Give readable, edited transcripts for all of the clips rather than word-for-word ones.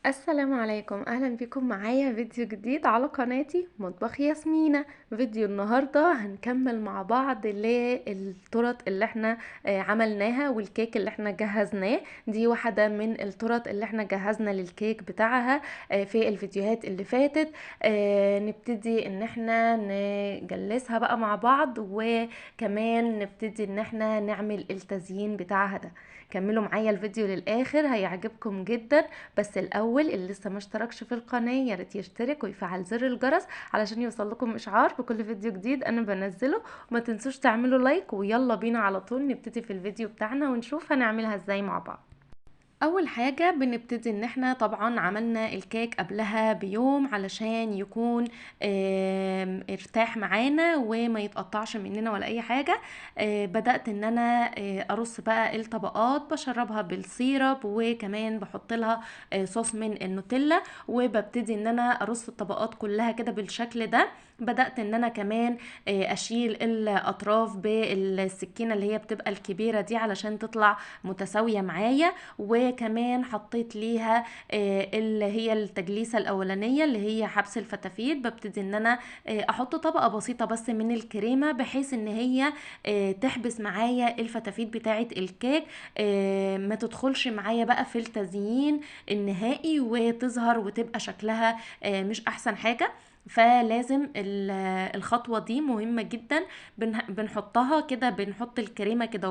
السلام عليكم، اهلا بكم معايا فيديو جديد على قناتي مطبخ ياسمينة. فيديو النهاردة هنكمل مع بعض للتورت اللي احنا عملناها والكيك اللي احنا جهزناه. دي واحدة من التورت اللي احنا جهزنا للكيك بتاعها في الفيديوهات اللي فاتت. نبتدي ان احنا نجلسها بقى مع بعض، وكمان نبتدي ان احنا نعمل التزيين بتاعها ده. كملوا معايا الفيديو للاخر، هيعجبكم جدا. بس الاول اللي لسه ما اشتركش في القناه يا ريت يشترك ويفعل زر الجرس علشان يوصل لكم اشعار بكل فيديو جديد انا بنزله. وما تنسوش تعملوا لايك، ويلا بينا على طول نبتدي في الفيديو بتاعنا ونشوف هنعملها ازاي مع بعض. اول حاجة بنبتدي ان احنا طبعا عملنا الكيك قبلها بيوم علشان يكون ارتاح معانا وما يتقطعش مننا ولا اي حاجة. بدأت ان انا ارص بقى الطبقات، بشربها بالسيرب وكمان بحط لها صوص من النوتيلا، وببتدي ان انا ارص الطبقات كلها كده بالشكل ده. بدأت ان انا كمان اشيل الاطراف بالسكينة اللي هي بتبقى الكبيرة دي علشان تطلع متساوية معايا. وكمان حطيت ليها اللي هي التجليسة الأولانية اللي هي حبس الفتافيت. ببتدي ان انا احط طبقة بسيطة بس من الكريمة بحيث ان هي تحبس معايا الفتافيت بتاعة الكيك، ما تدخلش معايا بقى في التزيين النهائي وتظهر وتبقى شكلها مش احسن حاجة. فلازم الخطوة دي مهمة جدا. بنحطها كده، بنحط الكريمة كده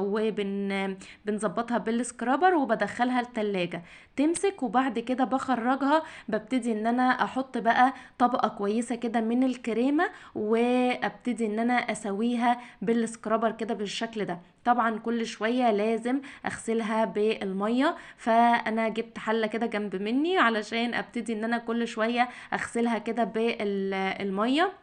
بنظبطها بالسكرابر وبدخلها التلاجة تمسك، وبعد كده بخرجها. ببتدي ان انا احط بقى طبقة كويسة كده من الكريمة، وابتدي ان انا اسويها بالسكرابر كده بالشكل ده. طبعا كل شوية لازم اغسلها بالمية، فانا جبت حلة كده جنب مني علشان ابتدي ان انا كل شوية اغسلها كده بالمية،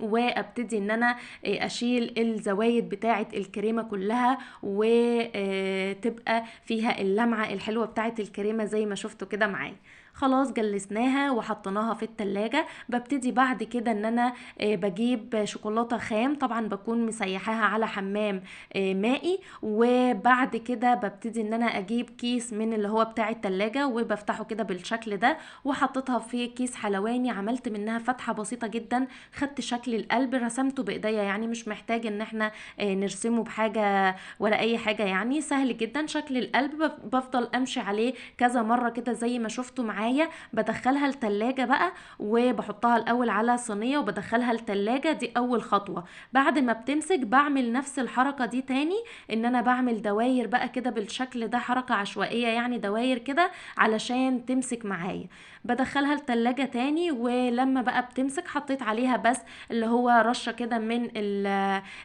وابتدي ان انا اشيل الزوايد بتاعه الكريمه كلها، وتبقى فيها اللمعه الحلوه بتاعه الكريمه زي ما شفتوا كده معايا. خلاص جلسناها وحطيناها في التلاجة. ببتدي بعد كده ان انا بجيب شوكولاتة خام، طبعا بكون مسيحاها على حمام مائي. وبعد كده ببتدي ان انا اجيب كيس من اللي هو بتاع التلاجة وبفتحه كده بالشكل ده، وحطيتها في كيس حلواني. عملت منها فتحة بسيطة جدا، خدت شكل القلب رسمته بايديا، يعني مش محتاج ان احنا نرسمه بحاجة ولا اي حاجة، يعني سهل جدا شكل القلب. بفضل امشي عليه كذا مرة كده زي ما شفتوا معايا. بدخلها التلاجة بقى وبحطها الاول على صينية وبدخلها التلاجة، دي اول خطوة. بعد ما بتمسك بعمل نفس الحركة دي تاني، ان انا بعمل دواير بقى كده بالشكل ده، حركة عشوائية يعني دواير كده علشان تمسك معايا. بدخلها التلاجة تاني، ولما بقى بتمسك حطيت عليها بس اللي هو رشة كده من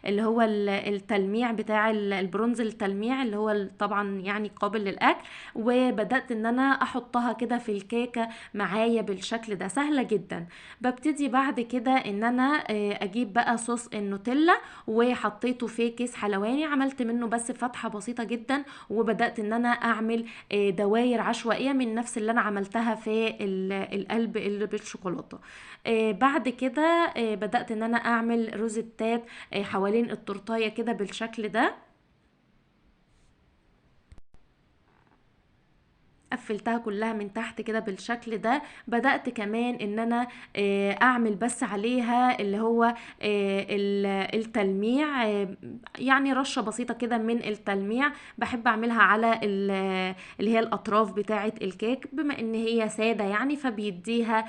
اللي هو التلميع بتاع البرونز، التلميع اللي هو طبعا يعني قابل للأكل. وبدأت ان انا احطها كده في الكيكة معايا بالشكل ده، سهلة جدا. ببتدي بعد كده ان انا اجيب بقى صوص النوتيلا وحطيته في كيس حلواني، عملت منه بس فتحة بسيطة جدا، وبدأت ان انا اعمل دواير عشوائية من نفس اللي انا عملتها في القلب اللي بالشوكولاتة. بعد كده بدأت ان انا اعمل روزتات حوالين التورتاية كده بالشكل ده. قفلتها كلها من تحت كده بالشكل ده. بدأت كمان ان انا اعمل بس عليها اللي هو التلميع، يعني رشة بسيطة كده من التلميع. بحب اعملها على اللي هي الاطراف بتاعة الكيك، بما ان هي سادة يعني فبيديها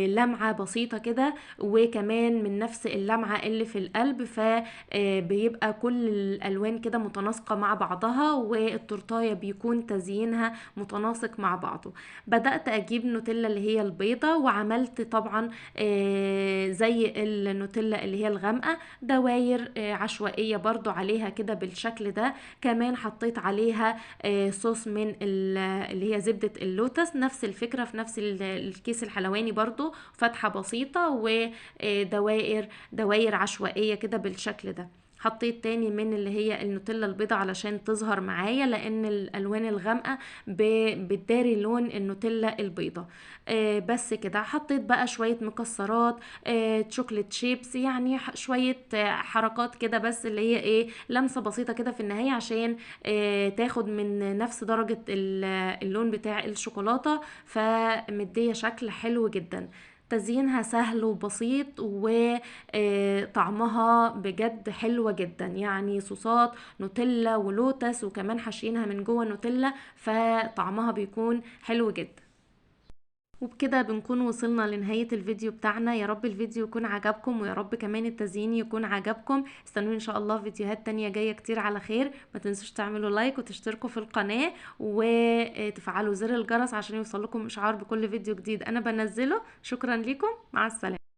لمعة بسيطة كده، وكمان من نفس اللمعة اللي في القلب، فبيبقى كل الالوان كده متناسقة مع بعضها، والتورتاية بيكون تزيينها متناسق مع بعضه. بدأت اجيب نوتيلا اللي هي البيضة، وعملت طبعا زي النوتيلا اللي هي الغامقة دواير عشوائية برضو عليها كده بالشكل ده. كمان حطيت عليها صوص من اللي هي زبدة اللوتس، نفس الفكرة في نفس الكيس الحلواني برضو، فتحة بسيطة ودوائر عشوائية كده بالشكل ده. حطيت تاني من اللي هي النوتيلا البيضة علشان تظهر معايا، لان الالوان الغامقة بتداري لون النوتيلا البيضة. بس كده حطيت بقى شوية مكسرات، شوكليت شيبس، يعني شوية حركات كده، بس اللي هي ايه لمسة بسيطة كده في النهاية عشان تاخد من نفس درجة اللون بتاع الشوكولاتة، فمدية شكل حلو جدا. تزيينها سهل وبسيط، وطعمها بجد حلوة جدا، يعني صوصات نوتيلا ولوتس، وكمان حاشينها من جوه نوتيلا، فطعمها بيكون حلو جدا. وبكده بنكون وصلنا لنهاية الفيديو بتاعنا. يا رب الفيديو يكون عجبكم، ويا رب كمان التزيين يكون عجبكم. استنوني ان شاء الله فيديوهات تانية جاية كتير على خير. ما تنسوش تعملوا لايك وتشتركوا في القناة وتفعلوا زر الجرس عشان يوصلكم اشعار بكل فيديو جديد انا بنزله. شكرا لكم، مع السلامة.